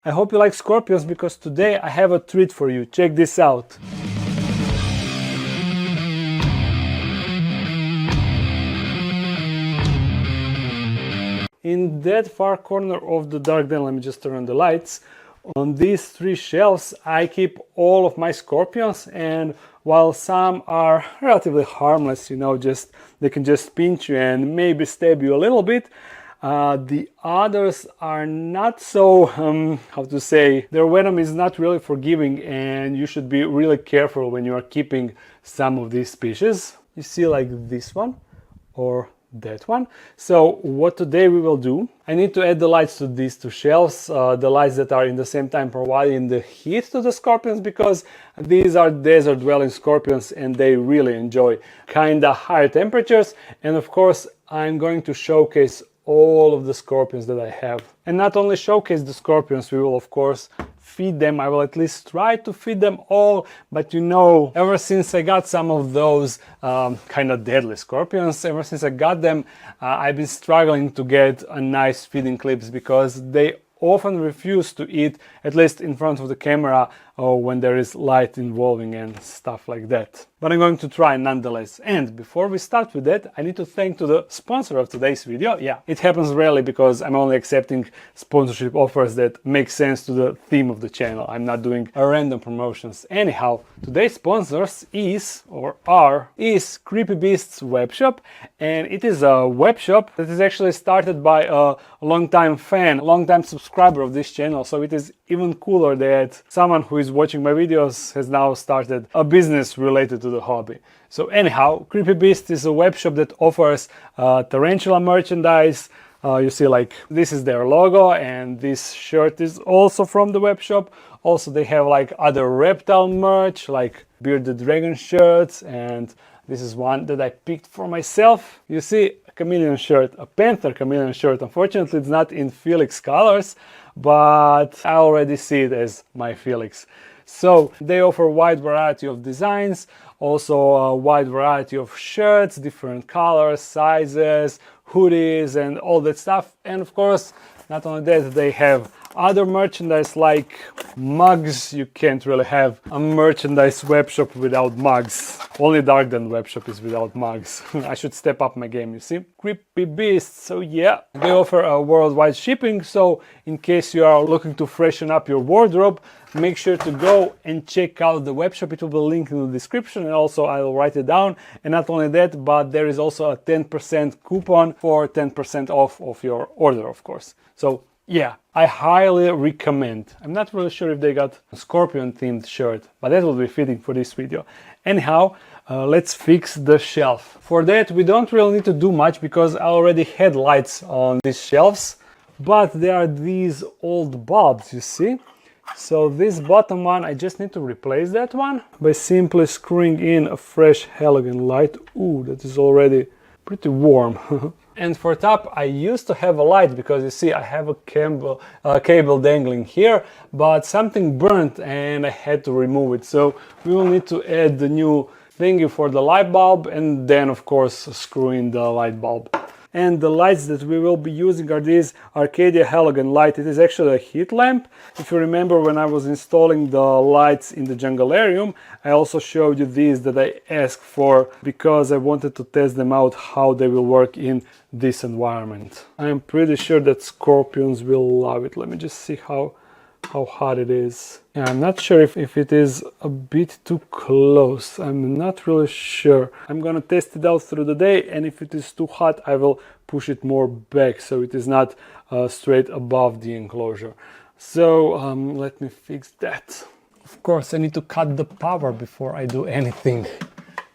I hope you like scorpions because today I have a treat for you. Check this out. In that far corner of the dark den, let me just turn on the lights. On these three shelves I keep all of my scorpions, and while some are relatively harmless, you know, just they can just pinch you and maybe stab you a little bit, the others are not so, how to say, their venom is not really forgiving, and you should be really careful when you are keeping some of these species. You see, like this one or that one. So what today we will do, I need to add the lights to these two shelves, the lights that are in the same time providing the heat to the scorpions, because these are desert dwelling scorpions and they really enjoy kinda higher temperatures. And of course I'm going to showcase all of the scorpions that I have, and not only showcase the scorpions, we will of course feed them. I will at least try to feed them all, but you know, ever since I got some of those kind of deadly scorpions, ever since I got them, I've been struggling to get a nice feeding clips, because they often refuse to eat, at least in front of the camera, or when there is light involving and stuff like that. But I'm going to try nonetheless. And before we start with that, I need to thank to the sponsor of today's video. Yeah, it happens rarely because I'm only accepting sponsorship offers that make sense to the theme of the channel. I'm not doing random promotions. Anyhow, today's sponsors is Creepy Beasts webshop, and it is a webshop that is actually started by a long-time fan, long-time subscriber of this channel. So it is even cooler that someone who is watching my videos has now started a business related to the hobby. So anyhow, Creepy Beast is a webshop that offers Tarantula merchandise. You see, like, this is their logo, and this shirt is also from the webshop. Also they have like other reptile merch, like bearded dragon shirts, and this is one that I picked for myself. You see, a chameleon shirt, a panther chameleon shirt. Unfortunately it's not in Felix colors, but I already see it as my Felix. So they offer a wide variety of designs, also a wide variety of shirts, different colors, sizes, hoodies and all that stuff. And of course, not only that, they have other merchandise like mugs. You can't really have a merchandise webshop without mugs. Only Dark Den webshop is without mugs. I should step up my game, you see. Creepy Beasts, so yeah. They offer a worldwide shipping, so in case you are looking to freshen up your wardrobe, make sure to go and check out the webshop. It will be linked in the description, and also I will write it down. And not only that, but there is also a 10% coupon for 10% off of your order, of course. So yeah, I highly recommend. I'm not really sure if they got a scorpion themed shirt, but that will be fitting for this video. Anyhow, let's fix the shelf. For that we don't really need to do much because I already had lights on these shelves, but there are these old bulbs, you see. So this bottom one, I just need to replace that one by simply screwing in a fresh halogen light. Ooh, that is already pretty warm. And for top, I used to have a light because you see I have a cable dangling here, but something burnt and I had to remove it. So we will need to add the new thingy for the light bulb, and then of course screw in the light bulb. And the lights that we will be using are these Arcadia halogen light. It is actually a heat lamp. If you remember, when I was installing the lights in the junglarium, I also showed you these that I asked for because I wanted to test them out, how they will work in this environment. I am pretty sure that scorpions will love it. Let me just see how hot it is. Yeah, I'm not sure if it is a bit too close. I'm not really sure. I'm gonna test it out through the day, and if it is too hot I will push it more back so it is not straight above the enclosure. So let me fix that. Of course I need to cut the power before I do anything.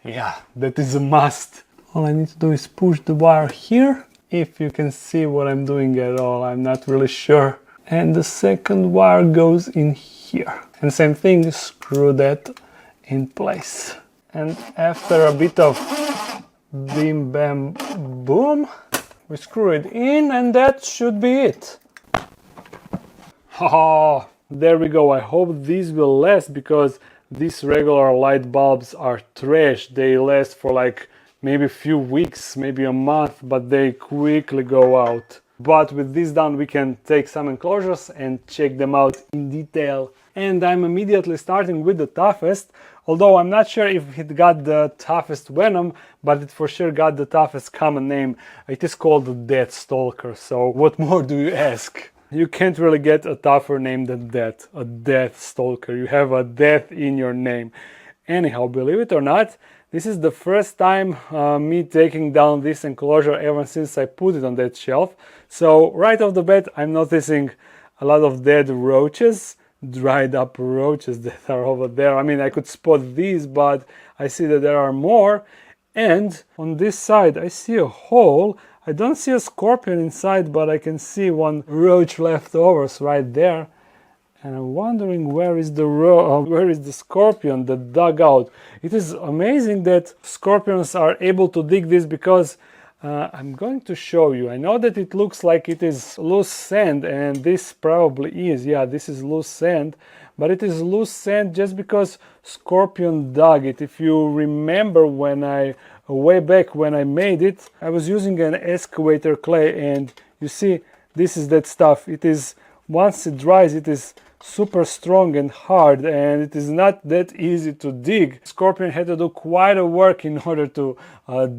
Yeah, that is a must. All I need to do is push the wire here. If you can see what I'm doing at all, I'm not really sure. And the second wire goes in here. And same thing, screw that in place. And after a bit of bim bam boom, we screw it in, and that should be it. Oh, there we go. I hope these will last, because these regular light bulbs are trash. They last for like maybe a few weeks, maybe a month, but they quickly go out. But with this done, we can take some enclosures and check them out in detail. And I'm immediately starting with the toughest, although I'm not sure if it got the toughest venom, but it for sure got the toughest common name. It is called the Deathstalker, so what more do you ask? You can't really get a tougher name than that, a Deathstalker. You have a death in your name. Anyhow, believe it or not, this is the first time me taking down this enclosure ever since I put it on that shelf. So right off the bat, I'm noticing a lot of dead roaches, dried up roaches that are over there. I mean, I could spot these, but I see that there are more. And on this side, I see a hole. I don't see a scorpion inside, but I can see one roach leftovers right there. And I'm wondering where is the scorpion that dug out. It is amazing that scorpions are able to dig this, because I'm going to show you. I know that it looks like it is loose sand, and this probably is. Yeah, this is loose sand, but it is loose sand just because scorpion dug it. If you remember, way back when I made it, I was using an excavator clay, and you see, this is that stuff. It is, once it dries, it is super strong and hard, and it is not that easy to dig. Scorpion had to do quite a work in order to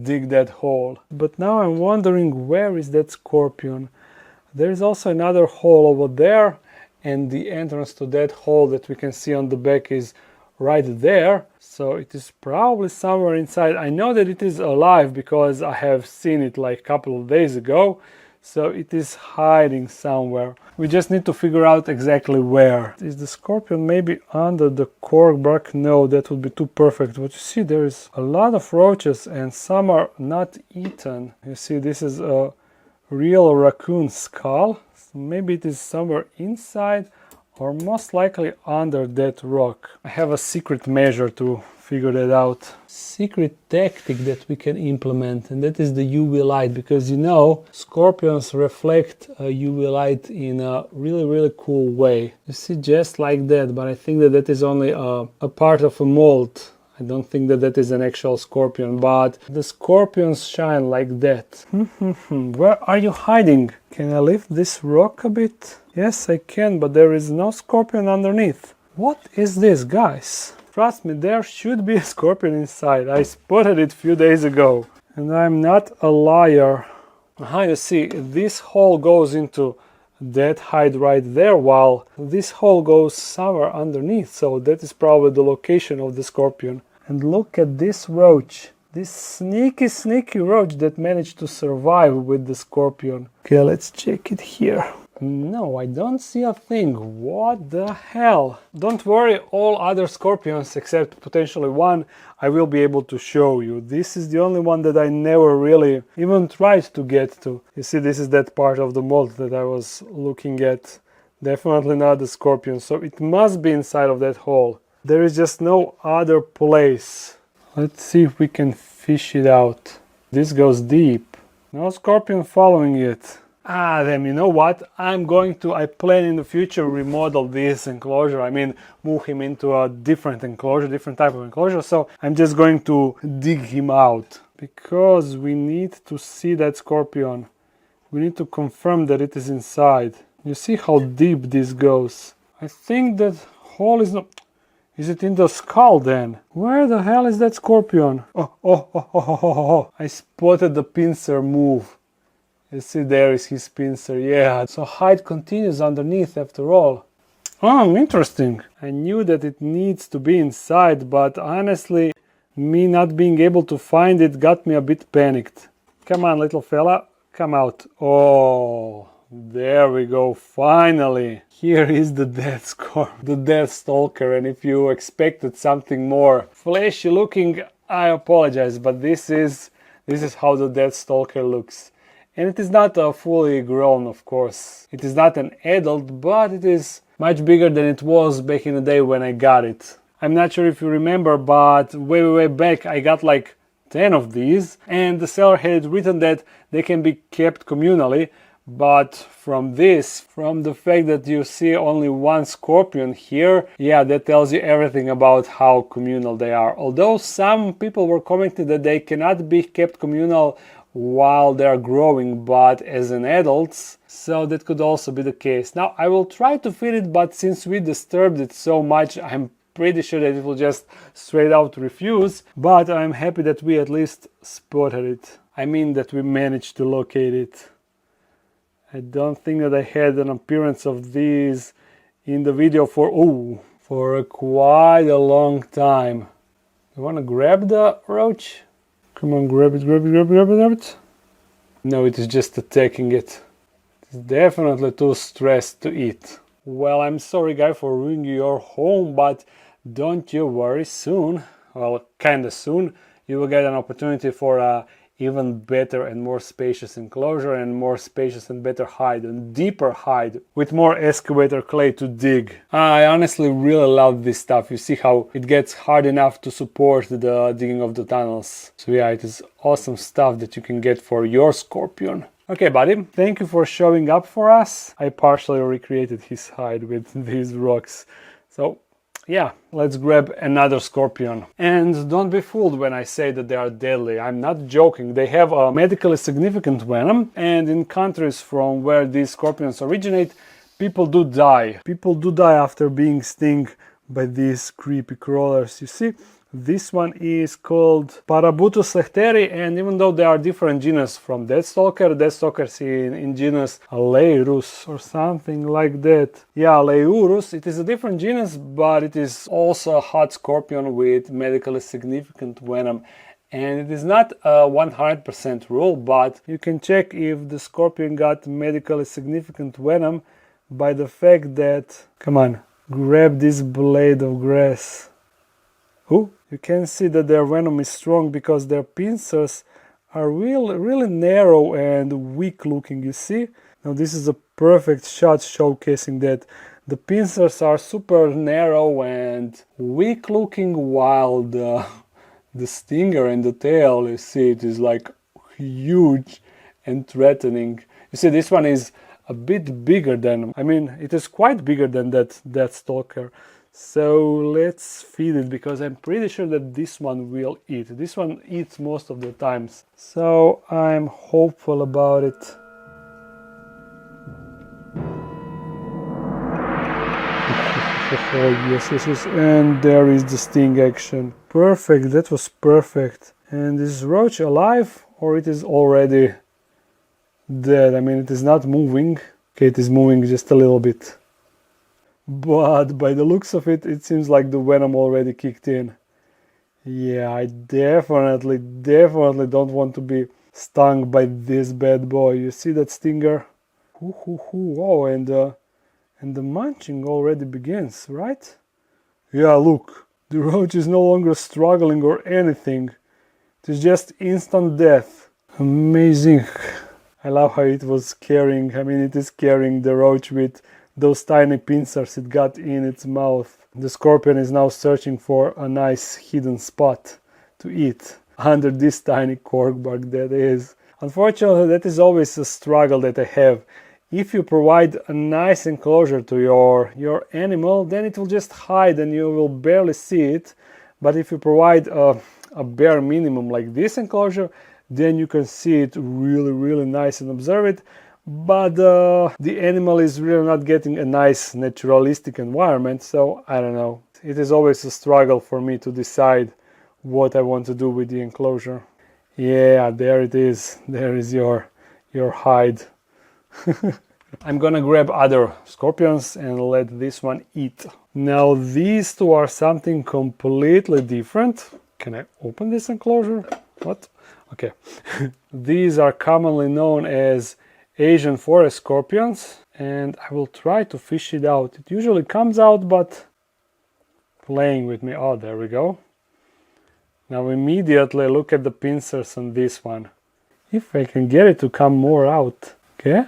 dig that hole. But now I'm wondering, where is that scorpion? There is also another hole over there, and the entrance to that hole that we can see on the back is right there. So it is probably somewhere inside. I know that it is alive because I have seen it like a couple of days ago. So it is hiding somewhere. We just need to figure out exactly where. Is the scorpion maybe under the cork bark? No, that would be too perfect. But you see, there is a lot of roaches, and some are not eaten. You see, this is a real raccoon skull. So maybe it is somewhere inside, or most likely under that rock. I have a secret measure to figure that out. Secret tactic that we can implement, and that is the UV light, because you know, scorpions reflect UV light in a really cool way. You see, just like that, but I think that that is only a part of a mold. I don't think that that is an actual scorpion, but the scorpions shine like that. Where are you hiding? Can I lift this rock a bit? Yes, I can, but there is no scorpion underneath. What is this, guys? Trust me, there should be a scorpion inside. I spotted it a few days ago. And I'm not a liar. You see, this hole goes into that height right there, while this hole goes somewhere underneath. So that is probably the location of the scorpion. And look at this roach. This sneaky roach that managed to survive with the scorpion. Okay, let's check it here. No, I don't see a thing. What the hell? Don't worry, all other scorpions, except potentially one, I will be able to show you. This is the only one that I never really even tried to get to. You see, this is that part of the mold that I was looking at. Definitely not the scorpion, so it must be inside of that hole. There is just no other place. Let's see if we can fish it out. This goes deep. No scorpion following it. Then you know what, I plan in the future remodel this enclosure. I mean, move him into a different enclosure, different type of enclosure. So I'm just going to dig him out, because we need to see that scorpion. We need to confirm that it is inside. You see how deep this goes. I think that hole is not... Is it in the skull then? Where the hell is that scorpion? Oh. I spotted the pincer move. You see, there is his pincer, yeah. So hide continues underneath after all. Oh, interesting. I knew that it needs to be inside, but honestly, me not being able to find it got me a bit panicked. Come on, little fella, come out. Oh, there we go, finally. Here is the Deathstalker, and if you expected something more fleshy looking, I apologize, but this is how the Deathstalker looks. And it is not fully grown, of course. It is not an adult, but it is much bigger than it was back in the day when I got it. I'm not sure if you remember, but way back I got like 10 of these, and the seller had written that they can be kept communally. But from the fact that you see only one scorpion here, yeah, that tells you everything about how communal they are. Although some people were commenting that they cannot be kept communal while they are growing, but as an adults. So that could also be the case. Now I will try to feed it, but since we disturbed it so much, I'm pretty sure that it will just straight out refuse. But I'm happy that we at least spotted it. I mean that we managed to locate it. I don't think that I had an appearance of these in the video for quite a long time. You want to grab the roach? Come on, grab it. No, it is just attacking it. It's definitely too stressed to eat. Well, I'm sorry guy for ruining your home, but don't you worry, soon, well, kinda soon, you will get an opportunity for a even better and more spacious enclosure and more spacious and better hide and deeper hide with more excavator clay to dig. I honestly really love this stuff. You see how it gets hard enough to support the digging of the tunnels. So yeah, it is awesome stuff that you can get for your scorpion. Okay, buddy, thank you for showing up for us. I partially recreated his hide with these rocks. So yeah, let's grab another scorpion. And don't be fooled when I say that they are deadly. I'm not joking. They have a medically significant venom, and in countries from where these scorpions originate, people do die. People do die after being stung by these creepy crawlers. You see, this one is called Parabuthus schlechteri, and even though they are different genus from Deathstalker, Deathstalker's in genus Leiurus or something like that. Yeah, Leiurus, it is a different genus, but it is also a hot scorpion with medically significant venom. And it is not a 100% rule, but you can check if the scorpion got medically significant venom by the fact that, come on, grab this blade of grass. Ooh. You can see that their venom is strong because their pincers are really narrow and weak looking, you see? Now this is a perfect shot showcasing that the pincers are super narrow and weak looking, while the stinger and the tail, you see, it is like huge and threatening. You see, this one is a bit bigger than, I mean, it is quite bigger than that Deathstalker. So let's feed it, because I'm pretty sure that this one will eat. This one eats most of the times. So I'm hopeful about it. Yes. And there is the sting action. Perfect, that was perfect. And is roach alive, or it is already dead? I mean, it is not moving. Okay, it is moving just a little bit. But by the looks of it, it seems like the venom already kicked in. Yeah, I definitely don't want to be stung by this bad boy. You see that stinger? Oh, and the munching already begins, right? Yeah, look, the roach is no longer struggling or anything. It is just instant death. Amazing. I love how it was carrying, I mean, it is carrying the roach with those tiny pincers it got in its mouth. The scorpion is now searching for a nice hidden spot to eat under this tiny cork bark that is. Unfortunately, that is always a struggle that I have. If you provide a nice enclosure to your animal, then it will just hide and you will barely see it. But if you provide a bare minimum like this enclosure, then you can see it really nice and observe it. But the animal is really not getting a nice naturalistic environment, so I don't know. It is always a struggle for me to decide what I want to do with the enclosure. Yeah, there it is. There is your hide. I'm gonna grab other scorpions and let this one eat. Now these two are something completely different. Can I open this enclosure? What? Okay. These are commonly known as Asian forest scorpions, and I will try to fish it out. It usually comes out, but playing with me. Oh, there we go. Now immediately look at the pincers on this one. If I can get it to come more out. Okay,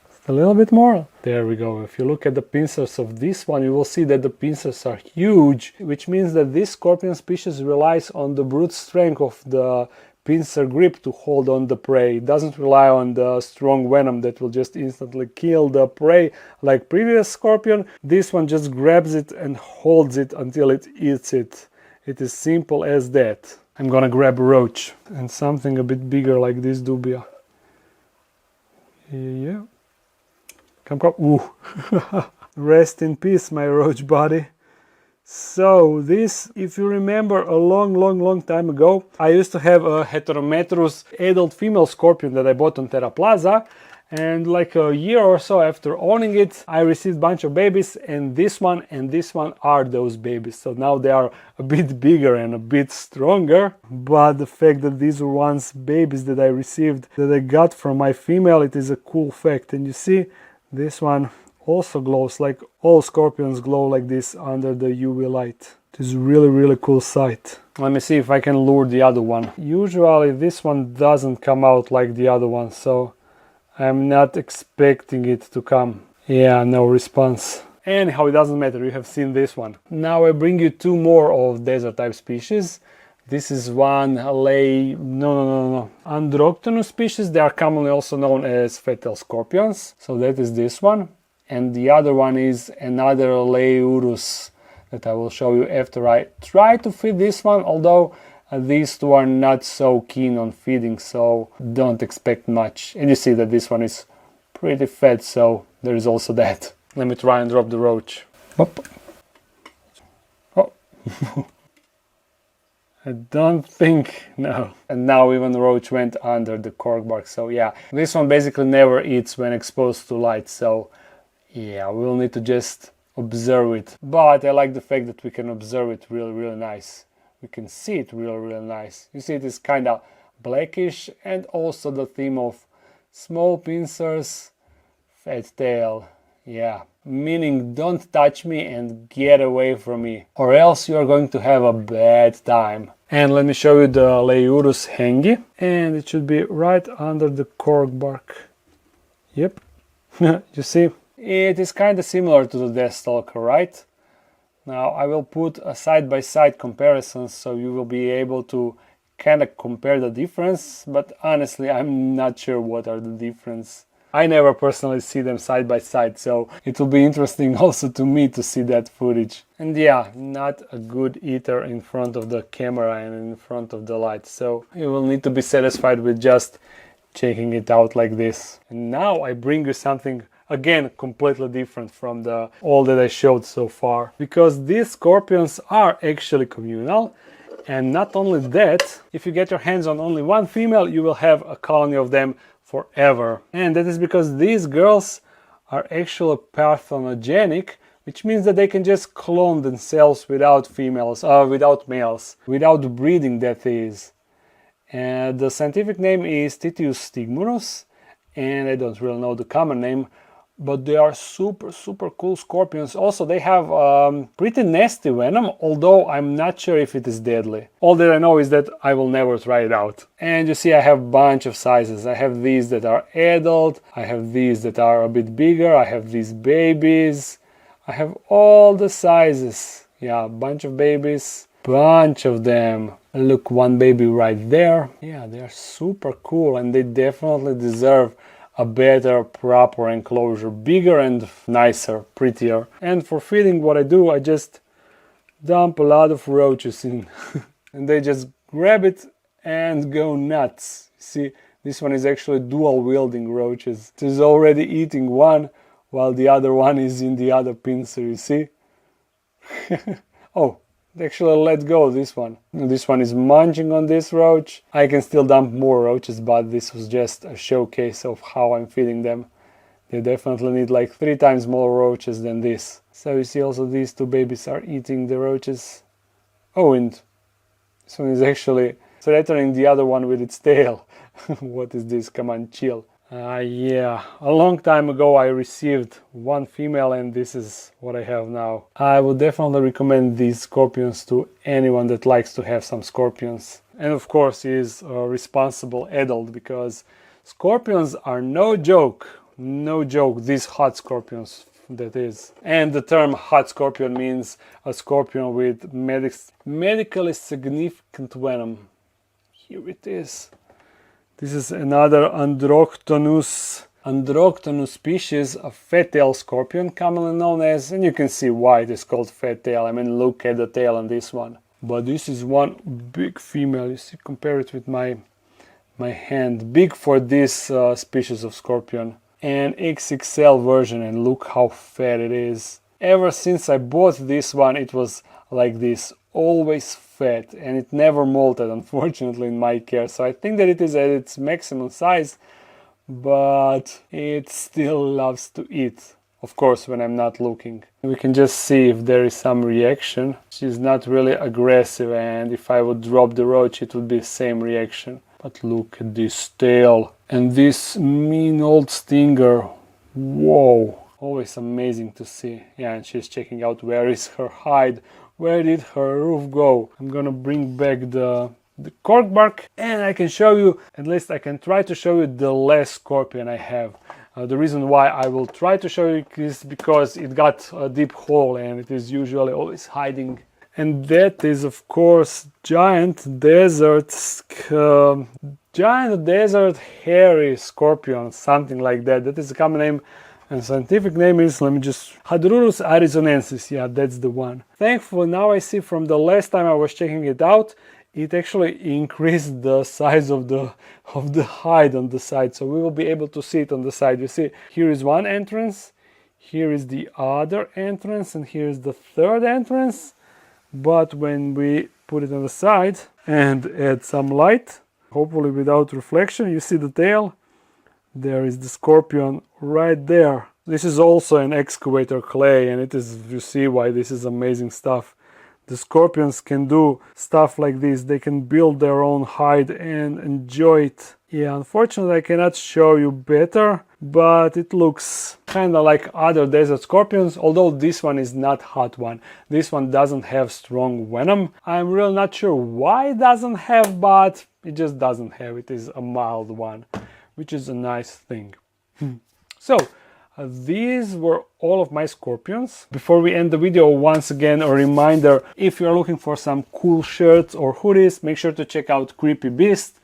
just a little bit more. There we go. If you look at the pincers of this one, you will see that the pincers are huge, which means that this scorpion species relies on the brute strength of the pincer grip to hold on the prey. It doesn't rely on the strong venom that will just instantly kill the prey like previous scorpion. This one just grabs it and holds it until it eats it. It is simple as that. I'm gonna grab a roach and something a bit bigger like this dubia. Yeah. Come. Ooh. Rest in peace, my roach buddy. So this, if you remember a long time ago, I used to have a Heterometrus adult female scorpion that I bought on Terra Plaza, and like a year or so after owning it, I received a bunch of babies, and this one are those babies. So now they are a bit bigger and a bit stronger, but the fact that these were once babies that I received, that I got from my female, it is a cool fact. And you see, this one also glows, like all scorpions glow like this under the UV light. It is really cool sight. Let me see if I can lure the other one. Usually this one doesn't come out like the other one, so I'm not expecting it to come. Yeah, no response. Anyhow, it doesn't matter, you have seen this one. Now I bring you two more of desert type species. This is one Androctonus species. They are commonly also known as Fattail Scorpions. So that is this one. And the other one is another Leiurus that I will show you after I try to feed this one, although these two are not so keen on feeding, so don't expect much. And you see that this one is pretty fat, so there is also that. Let me try and drop the roach. Hop. Oh. I don't think, no. And now even the roach went under the cork bark, so yeah. This one basically never eats when exposed to light, so yeah, we'll need to just observe it. But I like the fact that we can observe it really nice. We can see it really nice. You see, it is kind of blackish, and also the theme of small pincers, fat tail. Yeah, meaning don't touch me and get away from me, or else you are going to have a bad time. And let me show you the Leiurus haenggii, and it should be right under the cork bark. Yep, you see? It is kind of similar to the Deathstalker, right? Now I will put a side-by-side comparison so you will be able to kind of compare the difference, but honestly I'm not sure what are the difference. I never personally see them side by side, so it will be interesting also to me to see that footage. And yeah, not a good eater in front of the camera and in front of the light, so you will need to be satisfied with just checking it out like this. And now I bring you something again completely different from all that I showed so far, because these scorpions are actually communal. And not only that, if you get your hands on only one female, you will have a colony of them forever. And that is because these girls are actually parthenogenic, which means that they can just clone themselves without females, without males, without breeding, that is. And the scientific name is Tityus stigmurus, and I don't really know the common name, but they are super cool scorpions. Also, they have pretty nasty venom, although I'm not sure if it is deadly. All that I know is that I will never try it out. And you see, I have a bunch of sizes. I have these that are adult, I have these that are a bit bigger, I have these babies, I have all the sizes. Yeah, a bunch of babies, bunch of them. Look, one baby right there. Yeah, they are super cool, and they definitely deserve a better, proper enclosure, bigger and nicer, prettier. And for feeding, what I do, I just dump a lot of roaches in and they just grab it and go nuts. See, this one is actually dual wielding roaches. It is already eating one while the other one is in the other pincer, you see? Oh, actually let go this one. This one is munching on this roach. I can still dump more roaches, but this was just a showcase of how I'm feeding them. They definitely need like 3 times more roaches than this. So you see also these two babies are eating the roaches. Oh, and this one is actually threatening the other one with its tail. What is this? Come on, chill. Yeah, a long time ago I received one female, and this is what I have now. I would definitely recommend these scorpions to anyone that likes to have some scorpions. And of course he is a responsible adult, because scorpions are no joke, these hot scorpions, that is. And the term hot scorpion means a scorpion with medically significant venom. Here it is. This is another Androctonus species of Fattail Scorpion, commonly known as, and you can see why it is called fat tail. I mean, look at the tail on this one. but this is one big female. You see, compare it with my hand, big for this species of scorpion, and XXL version, and look how fat it is. Ever since I bought this one, it was like this, always fat, and it never molted, unfortunately, in my care. So I think that it is at its maximum size, but it still loves to eat. Of course, when I'm not looking. We can just see if there is some reaction. She's not really aggressive, and if I would drop the roach, it would be the same reaction. But look at this tail and this mean old stinger. Whoa, always amazing to see. Yeah, and she's checking out where is her hide, where did her roof go. I'm gonna bring back the cork bark, and I can show you, at least I can try to show you the last scorpion I have. The reason why I will try to show you is because it got a deep hole, and it is usually always hiding. And that is, of course, giant desert hairy scorpion, something like that. That is the common name, and scientific name is, let me just, Hadrurus arizonensis. Yeah, that's the one. Thankfully, now I see from the last time I was checking it out, it actually increased the size of the hide on the side, so we will be able to see it on the side. You see, here is one entrance, here is the other entrance, and here is the third entrance. But when we put it on the side and add some light, hopefully without reflection, you see the tail. There is the scorpion right there. This is also an excavator clay, and it is, you see why this is amazing stuff. The scorpions can do stuff like this. They can build their own hide and enjoy it. Yeah, unfortunately I cannot show you better, but it looks kind of like other desert scorpions, although this one is not hot one. This one doesn't have strong venom. I'm really not sure why it doesn't have, but it just doesn't have. It is a mild one, which is a nice thing. So, these were all of my scorpions. Before we end the video, once again a reminder, if you're looking for some cool shirts or hoodies, make sure to check out Creepy Beast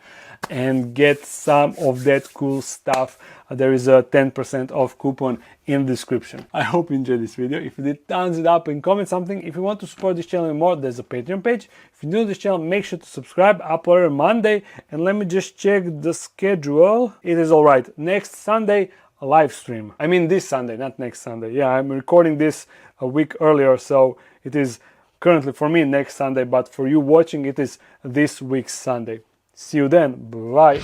and get some of that cool stuff. There is a 10% off coupon in the description. I hope you enjoyed this video. If you did, thumbs it up and comment something. If you want to support this channel more, there's a Patreon page. If you're new to this channel, make sure to subscribe. Upload every Monday. And let me just check the schedule. It is all right. Next Sunday, a live stream. I mean this Sunday, not next Sunday. Yeah, I'm recording this a week earlier, so it is currently for me next Sunday, but for you watching it is this week's Sunday. See you then. Bye.